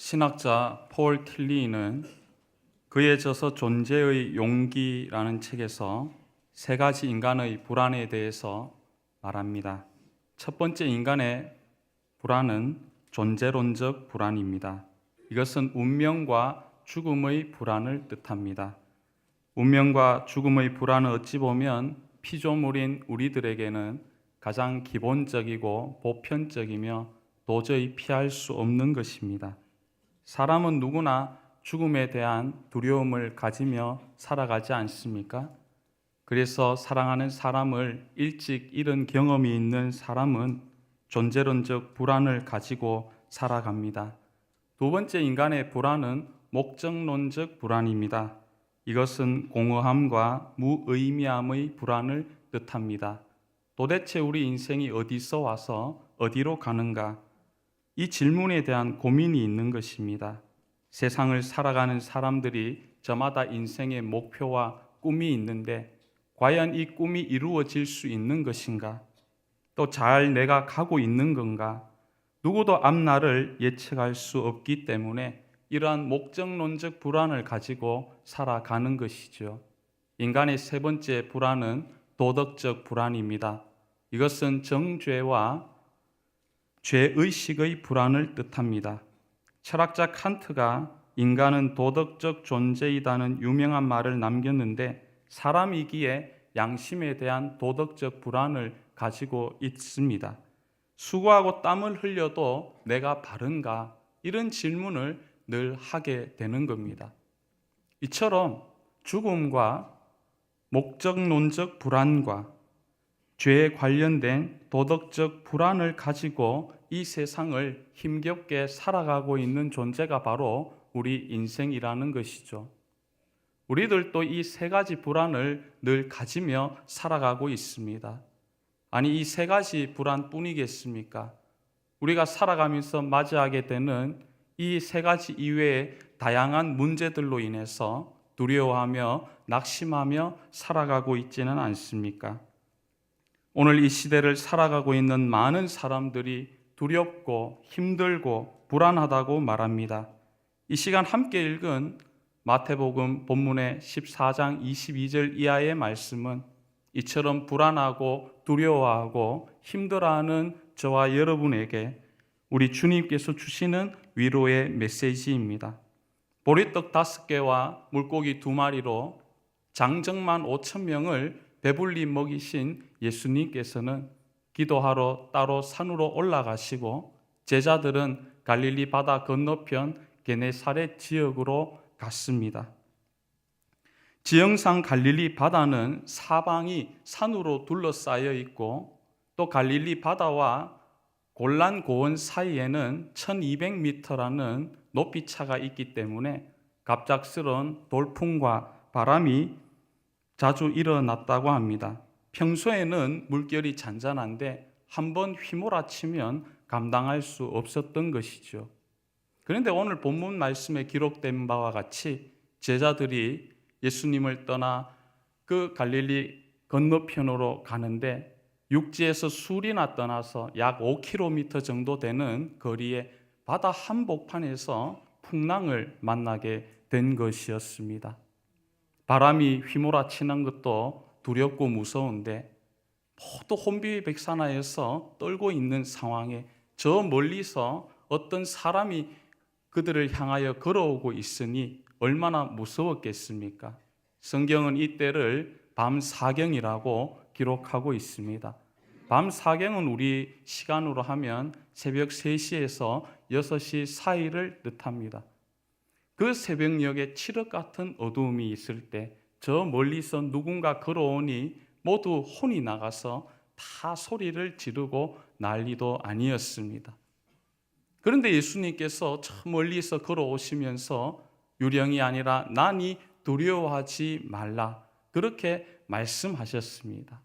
신학자 폴 틸리는 그에 져서 존재의 용기라는 책에서 세 가지 인간의 불안에 대해서 말합니다. 첫 번째 인간의 불안은 존재론적 불안입니다. 이것은 운명과 죽음의 불안을 뜻합니다. 운명과 죽음의 불안은 어찌 보면 피조물인 우리들에게는 가장 기본적이고 보편적이며 도저히 피할 수 없는 것입니다. 사람은 누구나 죽음에 대한 두려움을 가지며 살아가지 않습니까? 그래서 사랑하는 사람을 일찍 잃은 경험이 있는 사람은 존재론적 불안을 가지고 살아갑니다. 두 번째 인간의 불안은 목적론적 불안입니다. 이것은 공허함과 무의미함의 불안을 뜻합니다. 도대체 우리 인생이 어디서 와서 어디로 가는가? 이 질문에 대한 고민이 있는 것입니다. 세상을 살아가는 사람들이 저마다 인생의 목표와 꿈이 있는데 과연 이 꿈이 이루어질 수 있는 것인가? 또 잘 내가 가고 있는 건가? 누구도 앞날을 예측할 수 없기 때문에 이러한 목적론적 불안을 가지고 살아가는 것이죠. 인간의 세 번째 불안은 도덕적 불안입니다. 이것은 정죄와 죄의식의 불안을 뜻합니다. 철학자 칸트가 인간은 도덕적 존재이다는 유명한 말을 남겼는데 사람이기에 양심에 대한 도덕적 불안을 가지고 있습니다. 수고하고 땀을 흘려도 내가 바른가? 이런 질문을 늘 하게 되는 겁니다. 이처럼 죽음과 목적론적 불안과 죄에 관련된 도덕적 불안을 가지고 이 세상을 힘겹게 살아가고 있는 존재가 바로 우리 인생이라는 것이죠. 우리들도 이 세 가지 불안을 늘 가지며 살아가고 있습니다. 아니, 이 세 가지 불안뿐이겠습니까? 우리가 살아가면서 맞이하게 되는 이 세 가지 이외의 다양한 문제들로 인해서 두려워하며 낙심하며 살아가고 있지는 않습니까? 오늘 이 시대를 살아가고 있는 많은 사람들이 두렵고 힘들고 불안하다고 말합니다. 이 시간 함께 읽은 마태복음 본문의 14장 22절 이하의 말씀은 이처럼 불안하고 두려워하고 힘들어하는 저와 여러분에게 우리 주님께서 주시는 위로의 메시지입니다. 보리떡 5개와 물고기 2마리로 장정만 5,000명을 배불리 먹이신 예수님께서는 기도하러 따로 산으로 올라가시고 제자들은 갈릴리 바다 건너편 게네사렛 지역으로 갔습니다. 지형상 갈릴리 바다는 사방이 산으로 둘러싸여 있고 또 갈릴리 바다와 골란 고원 사이에는 1200m라는 높이차가 있기 때문에 갑작스러운 돌풍과 바람이 자주 일어났다고 합니다. 평소에는 물결이 잔잔한데 한번 휘몰아치면 감당할 수 없었던 것이죠. 그런데 오늘 본문 말씀에 기록된 바와 같이 제자들이 예수님을 떠나 그 갈릴리 건너편으로 가는데 육지에서 술이나 떠나서 약 5km 정도 되는 거리에 바다 한복판에서 풍랑을 만나게 된 것이었습니다. 바람이 휘몰아치는 것도 두렵고 무서운데 모두 혼비백산하여서 떨고 있는 상황에 저 멀리서 어떤 사람이 그들을 향하여 걸어오고 있으니 얼마나 무서웠겠습니까? 성경은 이때를 밤사경이라고 기록하고 있습니다. 밤사경은 우리 시간으로 하면 새벽 3시에서 6시 사이를 뜻합니다. 그 새벽녘에 칠흑 같은 어두움이 있을 때 저 멀리서 누군가 걸어오니 모두 혼이 나가서 다 소리를 지르고 난리도 아니었습니다. 그런데 예수님께서 저 멀리서 걸어오시면서 유령이 아니라 나니 두려워하지 말라 그렇게 말씀하셨습니다.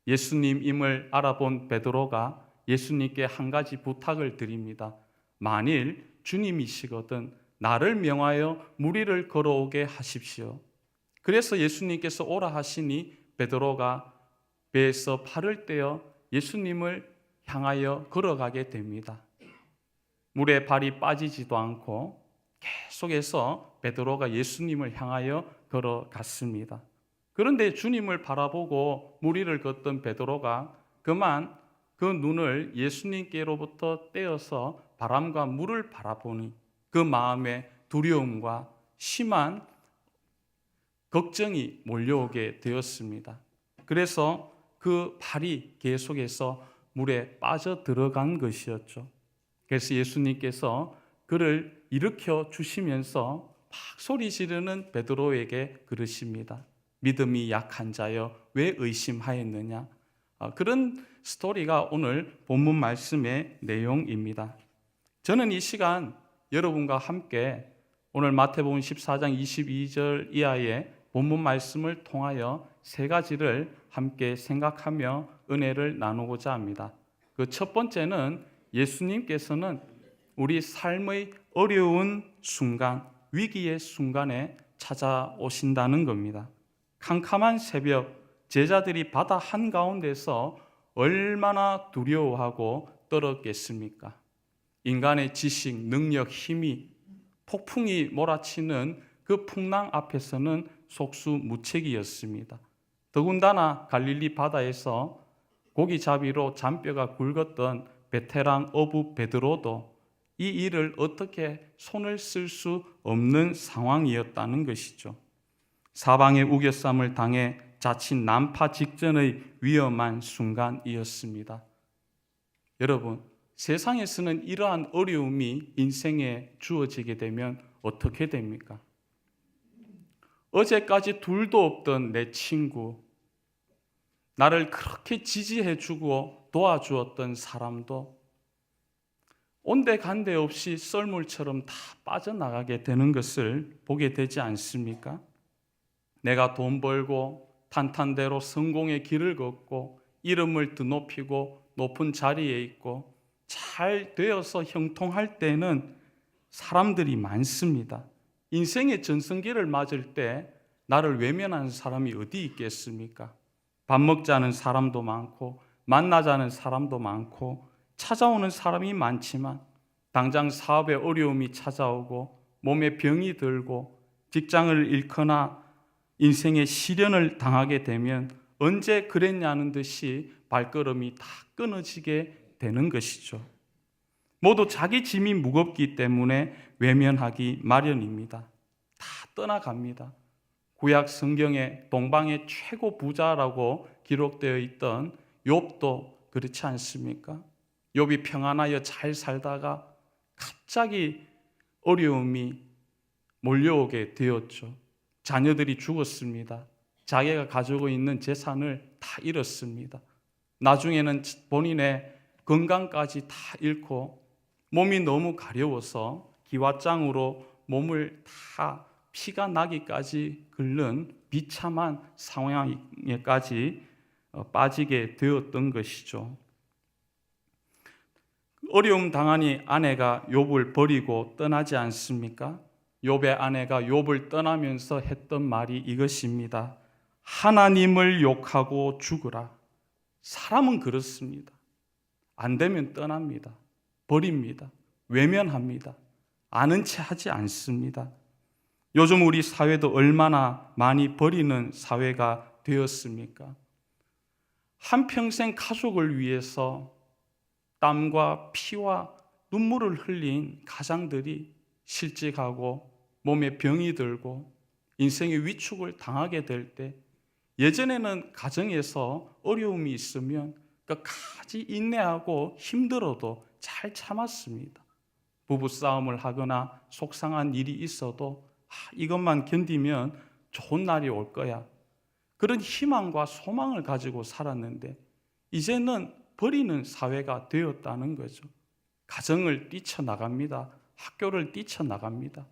예수님임을 알아본 베드로가 예수님께 한 가지 부탁을 드립니다. 만일 주님이시거든 나를 명하여 무리를 걸어오게 하십시오. 그래서 예수님께서 오라 하시니 베드로가 배에서 팔을 떼어 예수님을 향하여 걸어가게 됩니다. 물에 발이 빠지지도 않고 계속해서 베드로가 예수님을 향하여 걸어갔습니다. 그런데 주님을 바라보고 무리를 걷던 베드로가 그만 그 눈을 예수님께로부터 떼어서 바람과 물을 바라보니 그 마음에 두려움과 심한 걱정이 몰려오게 되었습니다. 그래서 그 발이 계속해서 물에 빠져 들어간 것이었죠. 그래서 예수님께서 그를 일으켜 주시면서 막 소리 지르는 베드로에게 그러십니다. 믿음이 약한 자여 왜 의심하였느냐? 그런 스토리가 오늘 본문 말씀의 내용입니다. 저는 이 시간 여러분과 함께 오늘 마태복음 14장 22절 이하의 본문 말씀을 통하여 세 가지를 함께 생각하며 은혜를 나누고자 합니다. 그 첫 번째는 예수님께서는 우리 삶의 어려운 순간, 위기의 순간에 찾아오신다는 겁니다. 캄캄한 새벽, 제자들이 바다 한가운데서 얼마나 두려워하고 떨었겠습니까? 인간의 지식, 능력, 힘이 폭풍이 몰아치는 그 풍랑 앞에서는 속수무책이었습니다. 더군다나 갈릴리 바다에서 고기잡이로 잔뼈가 굵었던 베테랑 어부 베드로도 이 일을 어떻게 손을 쓸 수 없는 상황이었다는 것이죠. 사방의 우겨쌈을 당해 자칫 난파 직전의 위험한 순간이었습니다. 여러분, 세상에서는 이러한 어려움이 인생에 주어지게 되면 어떻게 됩니까? 어제까지 둘도 없던 내 친구, 나를 그렇게 지지해주고 도와주었던 사람도 온데간데 없이 썰물처럼 다 빠져나가게 되는 것을 보게 되지 않습니까? 내가 돈 벌고 탄탄대로 성공의 길을 걷고 이름을 드높이고 높은 자리에 있고 잘 되어서 형통할 때는 사람들이 많습니다. 인생의 전성기를 맞을 때 나를 외면하는 사람이 어디 있겠습니까? 밥 먹자는 사람도 많고 만나자는 사람도 많고 찾아오는 사람이 많지만 당장 사업에 어려움이 찾아오고 몸에 병이 들고 직장을 잃거나 인생의 시련을 당하게 되면 언제 그랬냐는 듯이 발걸음이 다 끊어지게 되는 것이죠. 모두 자기 짐이 무겁기 때문에 외면하기 마련입니다. 다 떠나갑니다. 구약 성경에 동방의 최고 부자라고 기록되어 있던 욥도 그렇지 않습니까? 욥이 평안하여 잘 살다가 갑자기 어려움이 몰려오게 되었죠. 자녀들이 죽었습니다. 자기가 가지고 있는 재산을 다 잃었습니다. 나중에는 본인의 건강까지 다 잃고 몸이 너무 가려워서 기왓장으로 몸을 다 피가 나기까지 긁는 비참한 상황에까지 빠지게 되었던 것이죠. 어려움 당하니 아내가 욥을 버리고 떠나지 않습니까? 욥의 아내가 욥을 떠나면서 했던 말이 이것입니다. 하나님을 욕하고 죽으라. 사람은 그렇습니다. 안 되면 떠납니다. 버립니다. 외면합니다. 아는 채 하지 않습니다. 요즘 우리 사회도 얼마나 많이 버리는 사회가 되었습니까? 한평생 가족을 위해서 땀과 피와 눈물을 흘린 가장들이 실직하고 몸에 병이 들고 인생의 위축을 당하게 될 때 예전에는 가정에서 어려움이 있으면 끝까지 인내하고 힘들어도 잘 참았습니다. 부부싸움을 하거나 속상한 일이 있어도 이것만 견디면 좋은 날이 올 거야. 그런 희망과 소망을 가지고 살았는데 이제는 버리는 사회가 되었다는 거죠. 가정을 뛰쳐나갑니다. 학교를 뛰쳐나갑니다.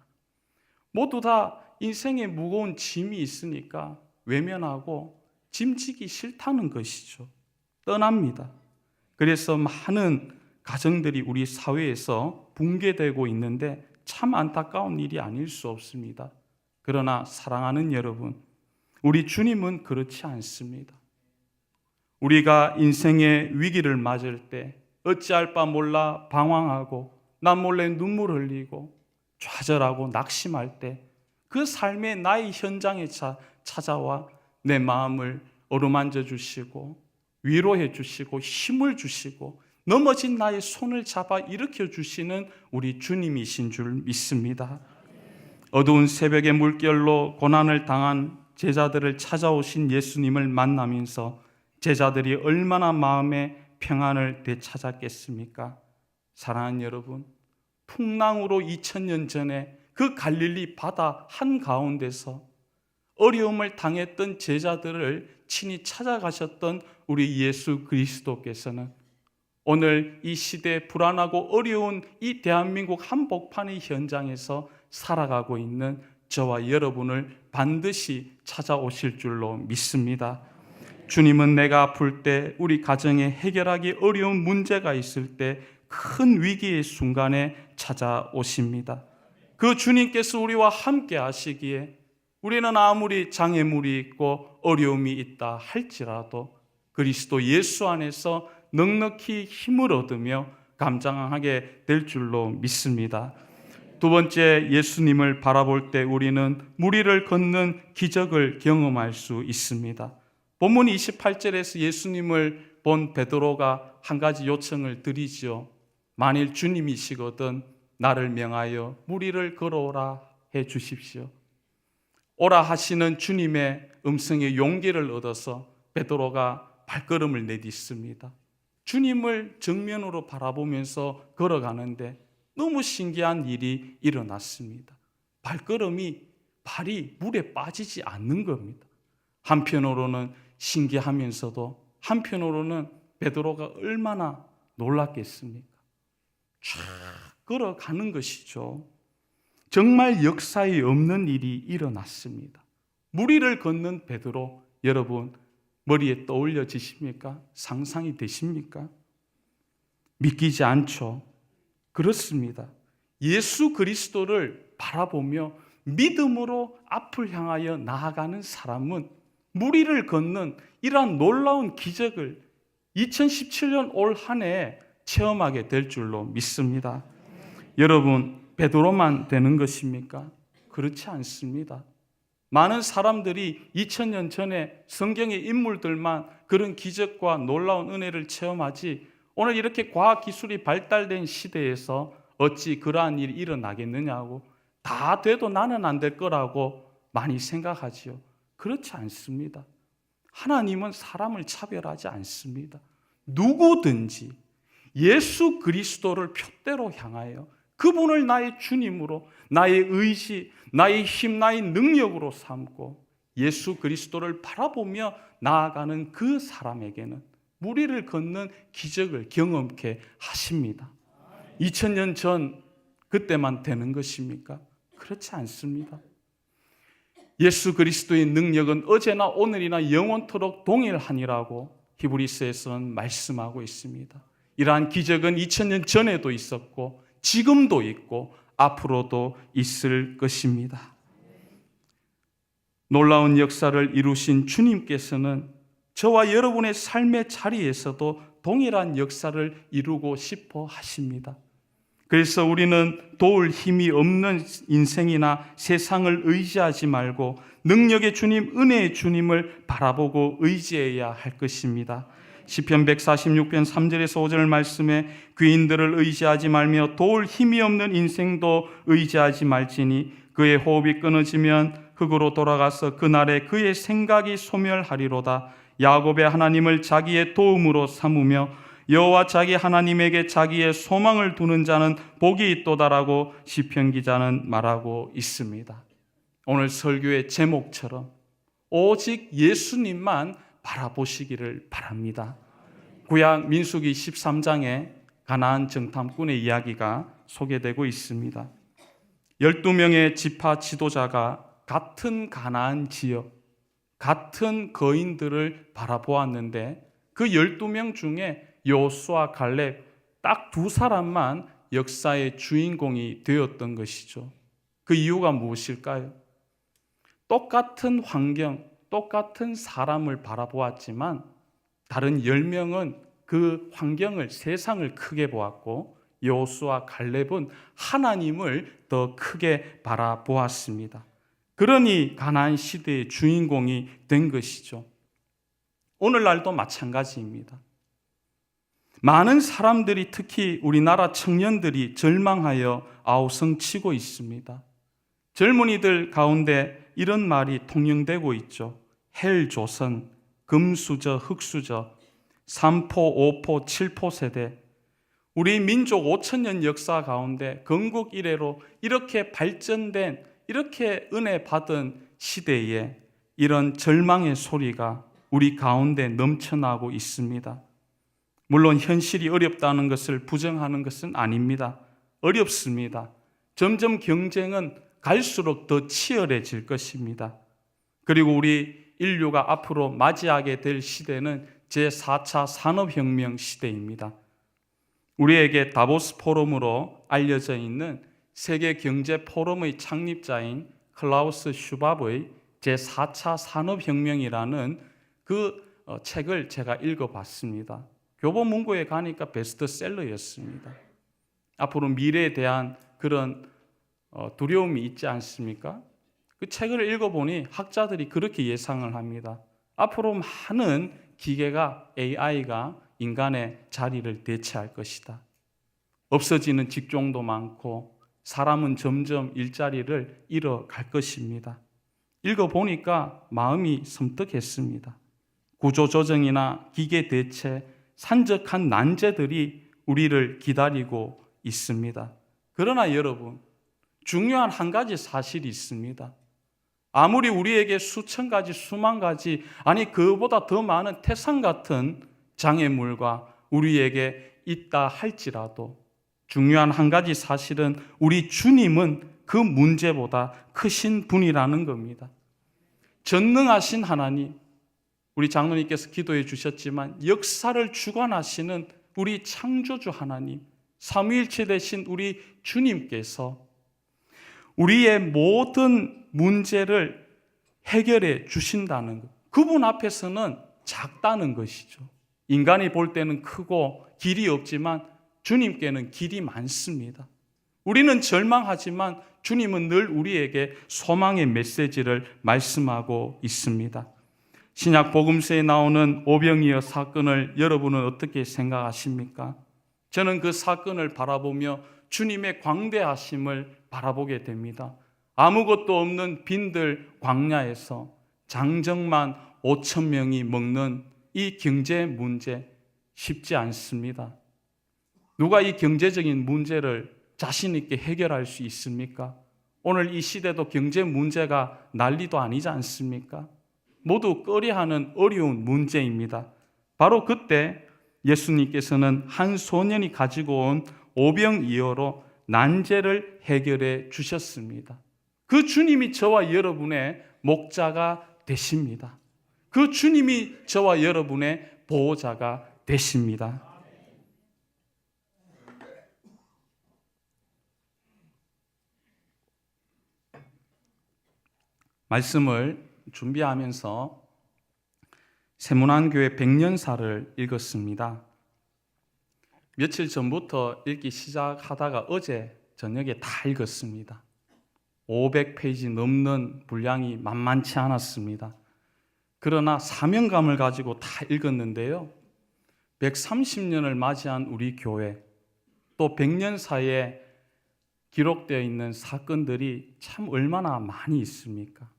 모두 다 인생에 무거운 짐이 있으니까 외면하고 짐지기 싫다는 것이죠. 떠납니다. 그래서 많은 가정들이 우리 사회에서 붕괴되고 있는데 참 안타까운 일이 아닐 수 없습니다. 그러나 사랑하는 여러분, 우리 주님은 그렇지 않습니다. 우리가 인생의 위기를 맞을 때 어찌할 바 몰라 방황하고 남몰래 눈물 흘리고 좌절하고 낙심할 때 그 삶의 나의 현장에 찾아와 내 마음을 어루만져 주시고 위로해 주시고 힘을 주시고 넘어진 나의 손을 잡아 일으켜 주시는 우리 주님이신 줄 믿습니다. 어두운 새벽의 물결로 고난을 당한 제자들을 찾아오신 예수님을 만나면서 제자들이 얼마나 마음의 평안을 되찾았겠습니까? 사랑하는 여러분, 풍랑으로 2000년 전에 그 갈릴리 바다 한가운데서 어려움을 당했던 제자들을 친히 찾아가셨던 우리 예수 그리스도께서는 오늘 이 시대 불안하고 어려운 이 대한민국 한복판의 현장에서 살아가고 있는 저와 여러분을 반드시 찾아오실 줄로 믿습니다. 주님은 내가 아플 때, 우리 가정에 해결하기 어려운 문제가 있을 때, 큰 위기의 순간에 찾아오십니다. 그 주님께서 우리와 함께 하시기에 우리는 아무리 장애물이 있고 어려움이 있다 할지라도 그리스도 예수 안에서 넉넉히 힘을 얻으며 감당하게 될 줄로 믿습니다. 두 번째, 예수님을 바라볼 때 우리는 무리를 걷는 기적을 경험할 수 있습니다. 본문 28절에서 예수님을 본 베드로가 한 가지 요청을 드리죠. 만일 주님이시거든 나를 명하여 무리를 걸어오라 해 주십시오. 오라 하시는 주님의 음성에 용기를 얻어서 베드로가 발걸음을 내딛습니다. 주님을 정면으로 바라보면서 걸어가는데 너무 신기한 일이 일어났습니다. 발이 물에 빠지지 않는 겁니다. 한편으로는 신기하면서도 한편으로는 베드로가 얼마나 놀랐겠습니까? 쫙 걸어가는 것이죠. 정말 역사에 없는 일이 일어났습니다. 무리를 걷는 베드로, 여러분 머리에 떠올려지십니까? 상상이 되십니까? 믿기지 않죠? 그렇습니다. 예수 그리스도를 바라보며 믿음으로 앞을 향하여 나아가는 사람은 무리를 걷는 이러한 놀라운 기적을 2017년 올 한 해에 체험하게 될 줄로 믿습니다. 여러분, 베드로만 되는 것입니까? 그렇지 않습니다. 많은 사람들이 2000년 전에 성경의 인물들만 그런 기적과 놀라운 은혜를 체험하지 오늘 이렇게 과학기술이 발달된 시대에서 어찌 그러한 일이 일어나겠느냐고, 다 돼도 나는 안 될 거라고 많이 생각하지요. 그렇지 않습니다. 하나님은 사람을 차별하지 않습니다. 누구든지 예수 그리스도를 표대로 향하여 그분을 나의 주님으로, 나의 의지, 나의 힘, 나의 능력으로 삼고 예수 그리스도를 바라보며 나아가는 그 사람에게는 무리를 걷는 기적을 경험케 하십니다. 2000년 전 그때만 되는 것입니까? 그렇지 않습니다. 예수 그리스도의 능력은 어제나 오늘이나 영원토록 동일하니라고 히브리서에서는 말씀하고 있습니다. 이러한 기적은 2000년 전에도 있었고 지금도 있고 앞으로도 있을 것입니다. 놀라운 역사를 이루신 주님께서는 저와 여러분의 삶의 자리에서도 동일한 역사를 이루고 싶어 하십니다. 그래서 우리는 도울 힘이 없는 인생이나 세상을 의지하지 말고 능력의 주님, 은혜의 주님을 바라보고 의지해야 할 것입니다. 시편 146편 3절에서 5절 말씀에 귀인들을 의지하지 말며 도울 힘이 없는 인생도 의지하지 말지니 그의 호흡이 끊어지면 흙으로 돌아가서 그날에 그의 생각이 소멸하리로다. 야곱의 하나님을 자기의 도움으로 삼으며 여호와 자기 하나님에게 자기의 소망을 두는 자는 복이 있도다라고 시편 기자는 말하고 있습니다. 오늘 설교의 제목처럼 오직 예수님만 바라보시기를 바랍니다. 구약 민수기 13장에 가나안 정탐꾼의 이야기가 소개되고 있습니다. 12명의 지파 지도자가 같은 가나안 지역, 같은 거인들을 바라보았는데 그 12명 중에 여호수아, 갈렙 딱 두 사람만 역사의 주인공이 되었던 것이죠. 그 이유가 무엇일까요? 똑같은 환경, 똑같은 사람을 바라보았지만 다른 10명은 그 환경을, 세상을 크게 보았고 여호수아, 갈렙은 하나님을 더 크게 바라보았습니다. 그러니 가나안 시대의 주인공이 된 것이죠. 오늘날도 마찬가지입니다. 많은 사람들이, 특히 우리나라 청년들이 절망하여 아우성치고 있습니다. 젊은이들 가운데 이런 말이 통용되고 있죠. 헬조선, 금수저, 흑수저, 3포, 5포, 7포 세대. 우리 민족 5천년 역사 가운데 건국 이래로 이렇게 발전된, 이렇게 은혜 받은 시대에 이런 절망의 소리가 우리 가운데 넘쳐나고 있습니다. 물론 현실이 어렵다는 것을 부정하는 것은 아닙니다. 어렵습니다. 점점 경쟁은 갈수록 더 치열해질 것입니다. 그리고 우리 인류가 앞으로 맞이하게 될 시대는 제4차 산업혁명 시대입니다. 우리에게 다보스 포럼으로 알려져 있는 세계경제포럼의 창립자인 클라우스 슈밥의 제4차 산업혁명이라는 그 책을 제가 읽어봤습니다. 교보문고에 가니까 베스트셀러였습니다. 앞으로 미래에 대한 그런 두려움이 있지 않습니까? 그 책을 읽어보니 학자들이 그렇게 예상을 합니다. 앞으로 많은 기계가, AI가 인간의 자리를 대체할 것이다. 없어지는 직종도 많고 사람은 점점 일자리를 잃어갈 것입니다. 읽어보니까 마음이 섬뜩했습니다. 구조조정이나 기계 대체, 산적한 난제들이 우리를 기다리고 있습니다. 그러나 여러분, 중요한 한 가지 사실이 있습니다. 아무리 우리에게 수천 가지, 수만 가지, 아니 그보다 더 많은 태산 같은 장애물과 우리에게 있다 할지라도 중요한 한 가지 사실은 우리 주님은 그 문제보다 크신 분이라는 겁니다. 전능하신 하나님, 우리 장로님께서 기도해 주셨지만 역사를 주관하시는 우리 창조주 하나님, 삼위일체 되신 우리 주님께서 우리의 모든 문제를 해결해 주신다는 것, 그분 앞에서는 작다는 것이죠. 인간이 볼 때는 크고 길이 없지만 주님께는 길이 많습니다. 우리는 절망하지만 주님은 늘 우리에게 소망의 메시지를 말씀하고 있습니다. 신약 복음서에 나오는 오병이어 사건을 여러분은 어떻게 생각하십니까? 저는 그 사건을 바라보며 주님의 광대하심을 바라보게 됩니다. 아무것도 없는 빈들 광야에서 장정만 5천 명이 먹는 이 경제 문제 쉽지 않습니다. 누가 이 경제적인 문제를 자신 있게 해결할 수 있습니까? 오늘 이 시대도 경제 문제가 난리도 아니지 않습니까? 모두 꺼려하는 어려운 문제입니다. 바로 그때 예수님께서는 한 소년이 가지고 온 오병이어로 난제를 해결해 주셨습니다. 그 주님이 저와 여러분의 목자가 되십니다. 그 주님이 저와 여러분의 보호자가 되십니다. 말씀을 준비하면서 세문안교회 100년사를 읽었습니다. 며칠 전부터 읽기 시작하다가 어제 저녁에 다 읽었습니다. 500페이지 넘는 분량이 만만치 않았습니다. 그러나 사명감을 가지고 다 읽었는데요. 130년을 맞이한 우리 교회, 또 100년사에 기록되어 있는 사건들이 참 얼마나 많이 있습니까?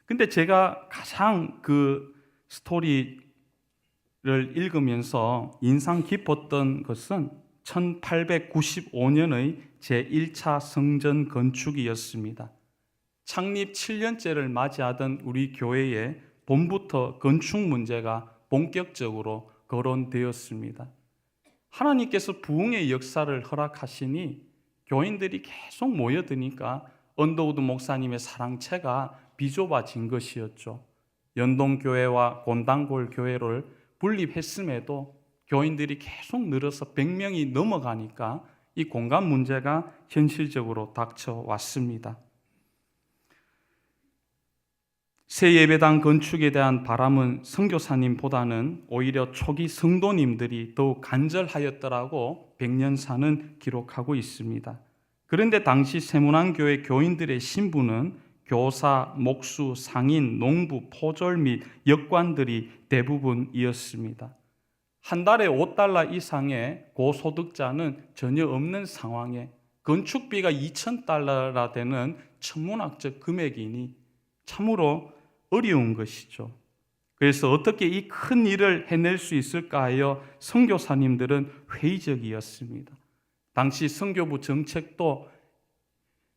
근데 제가 가장 그 스토리를 읽으면서 인상 깊었던 것은 1895년의 제1차 성전 건축이었습니다. 창립 7년째를 맞이하던 우리 교회에 봄부터 건축 문제가 본격적으로 거론되었습니다. 하나님께서 부흥의 역사를 허락하시니 교인들이 계속 모여드니까 언더우드 목사님의 사랑채가 비좁아진 것이었죠. 연동교회와 곤단골 교회를 분립했음에도 교인들이 계속 늘어서 100명이 넘어가니까 이 공간 문제가 현실적으로 닥쳐왔습니다. 새 예배당 건축에 대한 바람은 선교사님보다는 오히려 초기 성도님들이 더욱 간절하였더라고 백년사는 기록하고 있습니다. 그런데 당시 세문안교회 교인들의 신분은 교사, 목수, 상인, 농부, 포졸 및 역관들이 대부분이었습니다. 한 달에 $5 이상의 고소득자는 전혀 없는 상황에 건축비가 $2,000라 되는 천문학적 금액이니 참으로 어려운 것이죠. 그래서 어떻게 이 큰 일을 해낼 수 있을까 하여 선교사님들은 회의적이었습니다. 당시 선교부 정책도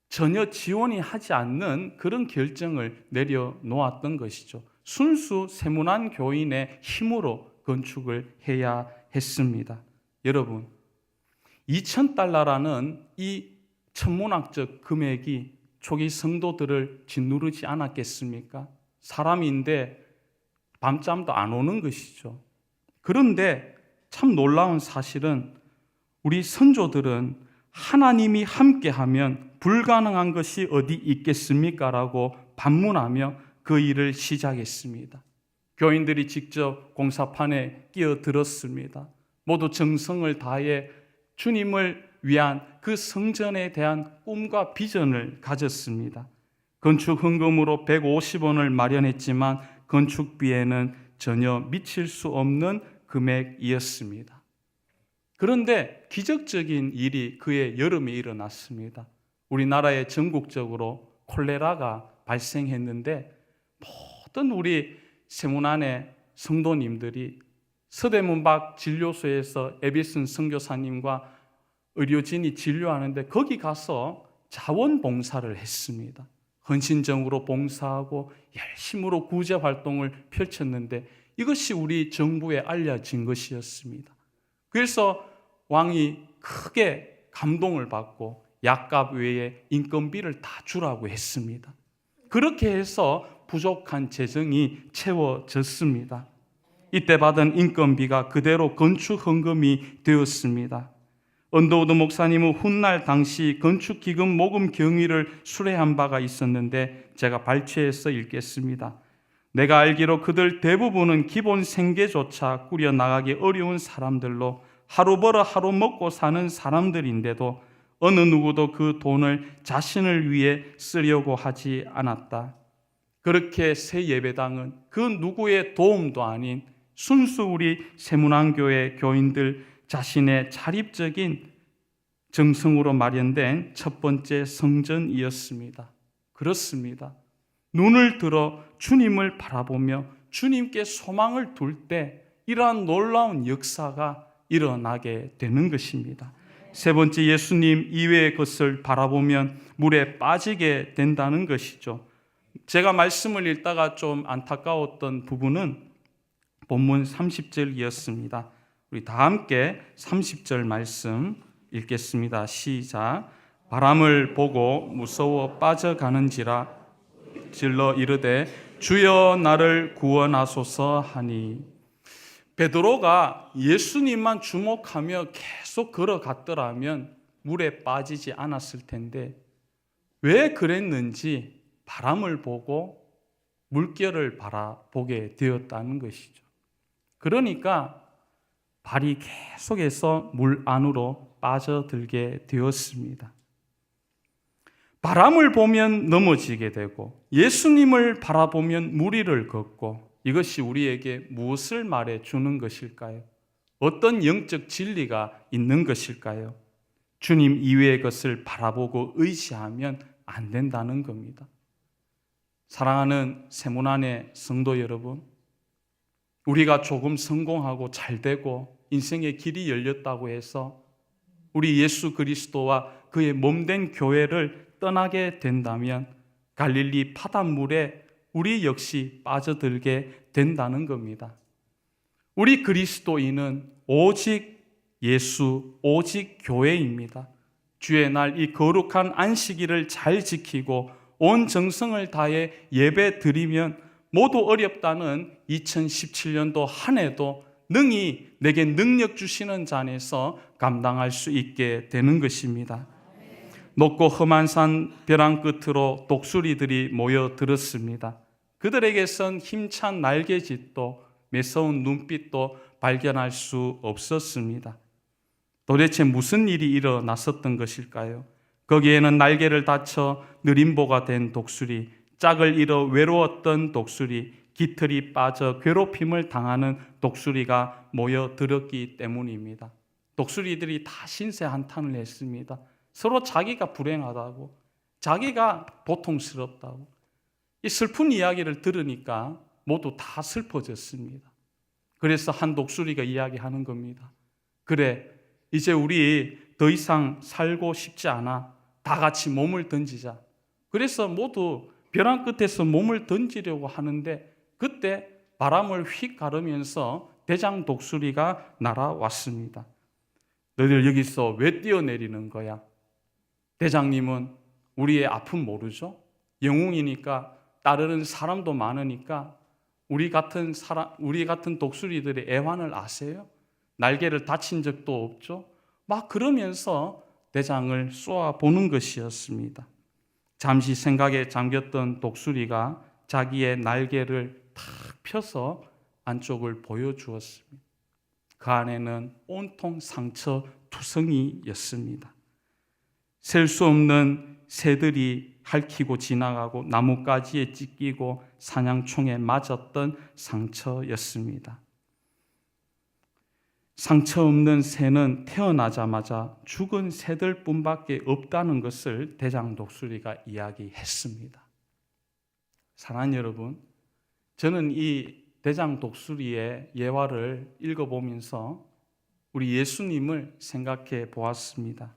전혀 지원이 하지 않는 그런 결정을 내려놓았던 것이죠. 순수 세문안 교인의 힘으로 건축을 해야 했습니다. 여러분, $2,000라는 이 천문학적 금액이 초기 성도들을 짓누르지 않았겠습니까? 사람인데 밤잠도 안 오는 것이죠. 그런데 참 놀라운 사실은 우리 선조들은 하나님이 함께하면 불가능한 것이 어디 있겠습니까? 라고 반문하며 그 일을 시작했습니다. 교인들이 직접 공사판에 끼어들었습니다. 모두 정성을 다해 주님을 위한 그 성전에 대한 꿈과 비전을 가졌습니다. 건축 헌금으로 150원을 마련했지만 건축비에는 전혀 미칠 수 없는 금액이었습니다. 그런데 기적적인 일이 그해 여름에 일어났습니다. 우리나라에 전국적으로 콜레라가 발생했는데 모든 우리 세문안의 성도님들이 서대문 밖 진료소에서 에비슨 선교사님과 의료진이 진료하는데 거기 가서 자원봉사를 했습니다. 헌신적으로 봉사하고 열심으로 구제 활동을 펼쳤는데 이것이 우리 정부에 알려진 것이었습니다. 그래서 왕이 크게 감동을 받고 약값 외에 인건비를 다 주라고 했습니다. 그렇게 해서 부족한 재정이 채워졌습니다. 이때 받은 인건비가 그대로 건축 헌금이 되었습니다. 언더우드 목사님은 훗날 당시 건축기금 모금 경위를 수레한 바가 있었는데 제가 발췌해서 읽겠습니다. 내가 알기로 그들 대부분은 기본 생계조차 꾸려나가기 어려운 사람들로 하루 벌어 하루 먹고 사는 사람들인데도 어느 누구도 그 돈을 자신을 위해 쓰려고 하지 않았다. 그렇게 새 예배당은 그 누구의 도움도 아닌 순수 우리 세문안교회 교인들 자신의 자립적인 정성으로 마련된 첫 번째 성전이었습니다. 그렇습니다. 눈을 들어 주님을 바라보며 주님께 소망을 둘 때 이러한 놀라운 역사가 일어나게 되는 것입니다. 세 번째, 예수님 이외의 것을 바라보면 물에 빠지게 된다는 것이죠. 제가 말씀을 읽다가 좀 안타까웠던 부분은 본문 30절이었습니다. 우리 다 함께 30절 말씀 읽겠습니다. 시작. 바람을 보고 무서워 빠져가는지라 질러 이르되 주여 나를 구원하소서 하니. 베드로가 예수님만 주목하며 계속 걸어갔더라면 물에 빠지지 않았을 텐데 왜 그랬는지 바람을 보고 물결을 바라보게 되었다는 것이죠. 그러니까 발이 계속해서 물 안으로 빠져들게 되었습니다. 바람을 보면 넘어지게 되고 예수님을 바라보면 무리를 걷고 이것이 우리에게 무엇을 말해주는 것일까요? 어떤 영적 진리가 있는 것일까요? 주님 이외의 것을 바라보고 의지하면 안 된다는 겁니다. 사랑하는 세문안의 성도 여러분, 우리가 조금 성공하고 잘되고 인생의 길이 열렸다고 해서 우리 예수 그리스도와 그의 몸된 교회를 떠나게 된다면 갈릴리 바닷물에 우리 역시 빠져들게 된다는 겁니다. 우리 그리스도인은 오직 예수, 오직 교회입니다. 주의 날 이 거룩한 안식일을 잘 지키고 온 정성을 다해 예배 드리면 모두 어렵다는 2017년도 한 해도 능히 내게 능력 주시는 자 안에서 감당할 수 있게 되는 것입니다. 높고 험한 산 벼랑 끝으로 독수리들이 모여들었습니다. 그들에게선 힘찬 날개짓도 매서운 눈빛도 발견할 수 없었습니다. 도대체 무슨 일이 일어났었던 것일까요? 거기에는 날개를 다쳐 느림보가 된 독수리, 짝을 잃어 외로웠던 독수리, 깃털이 빠져 괴롭힘을 당하는 독수리가 모여들었기 때문입니다. 독수리들이 다 신세 한탄을 했습니다. 서로 자기가 불행하다고, 자기가 고통스럽다고. 이 슬픈 이야기를 들으니까 모두 다 슬퍼졌습니다. 그래서 한 독수리가 이야기하는 겁니다. 그래, 이제 우리 더 이상 살고 싶지 않아. 다 같이 몸을 던지자. 그래서 모두 벼랑 끝에서 몸을 던지려고 하는데 그때 바람을 휙 가르면서 대장 독수리가 날아왔습니다. 너희들 여기서 왜 뛰어내리는 거야? 대장님은 우리의 아픔 모르죠? 영웅이니까 따르는 사람도 많으니까 우리 같은 독수리들의 애환을 아세요? 날개를 다친 적도 없죠? 막 그러면서 대장을 쏘아보는 것이었습니다. 잠시 생각에 잠겼던 독수리가 자기의 날개를 탁 펴서 안쪽을 보여주었습니다. 그 안에는 온통 상처 투성이였습니다. 셀 수 없는 새들이 핥히고 지나가고 나뭇가지에 찢기고 사냥총에 맞았던 상처였습니다. 상처 없는 새는 태어나자마자 죽은 새들 뿐밖에 없다는 것을 대장 독수리가 이야기했습니다. 사랑하는 여러분, 저는 이 대장 독수리의 예화를 읽어보면서 우리 예수님을 생각해 보았습니다.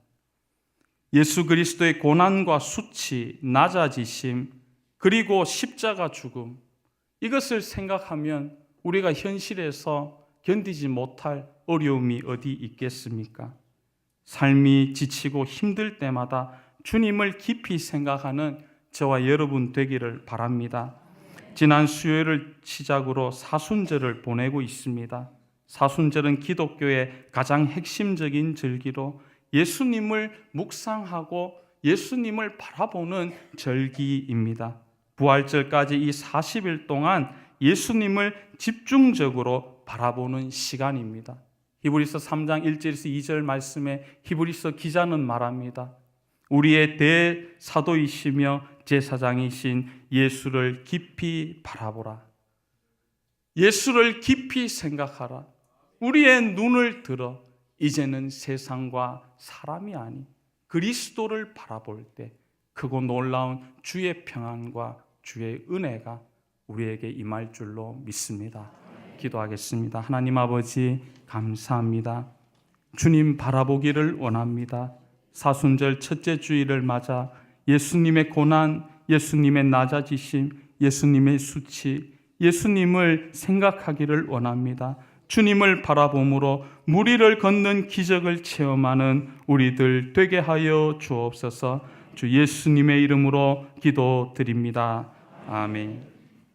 예수 그리스도의 고난과 수치, 낮아지심, 그리고 십자가 죽음, 이것을 생각하면 우리가 현실에서 견디지 못할 어려움이 어디 있겠습니까? 삶이 지치고 힘들 때마다 주님을 깊이 생각하는 저와 여러분 되기를 바랍니다. 지난 수요일을 시작으로 사순절을 보내고 있습니다. 사순절은 기독교의 가장 핵심적인 절기로 예수님을 묵상하고 예수님을 바라보는 절기입니다. 부활절까지 이 40일 동안 예수님을 집중적으로 바라보는 시간입니다. 히브리서 3장 1절에서 2절 말씀에 히브리서 기자는 말합니다. 우리의 대사도이시며 제사장이신 예수를 깊이 바라보라. 예수를 깊이 생각하라. 우리의 눈을 들어 이제는 세상과 사람이 아닌 그리스도를 바라볼 때 크고 놀라운 주의 평안과 주의 은혜가 우리에게 임할 줄로 믿습니다. 기도하겠습니다. 하나님 아버지 감사합니다. 주님 바라보기를 원합니다. 사순절 첫째 주일을 맞아 예수님의 고난, 예수님의 낮아지심, 예수님의 수치, 예수님을 생각하기를 원합니다. 주님을 바라봄으로 무리를 걷는 기적을 체험하는 우리들 되게 하여 주옵소서. 주 예수님의 이름으로 기도드립니다. 아멘.